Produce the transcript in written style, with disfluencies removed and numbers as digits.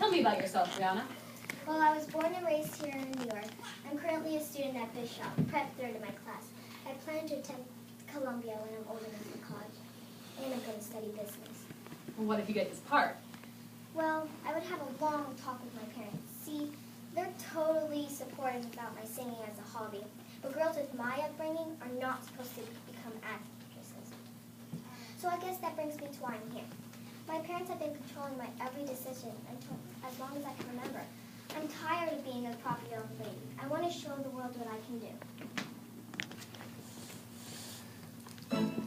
Tell me about yourself, Brianna. Well, I was born and raised here in New York. I'm currently a student at Bishop, prep third in my class. I plan to attend Columbia when I'm old enough for college, and I'm going to study business. Well, what if you get this part? Well, I would have a long talk with my parents. See, they're totally supportive about my singing as a hobby, but girls with my upbringing are not supposed to become actresses. So I guess that brings me to why I'm here. My parents have been controlling my every decision until as long as I can remember. I'm tired of being a proper young lady. I want to show the world what I can do.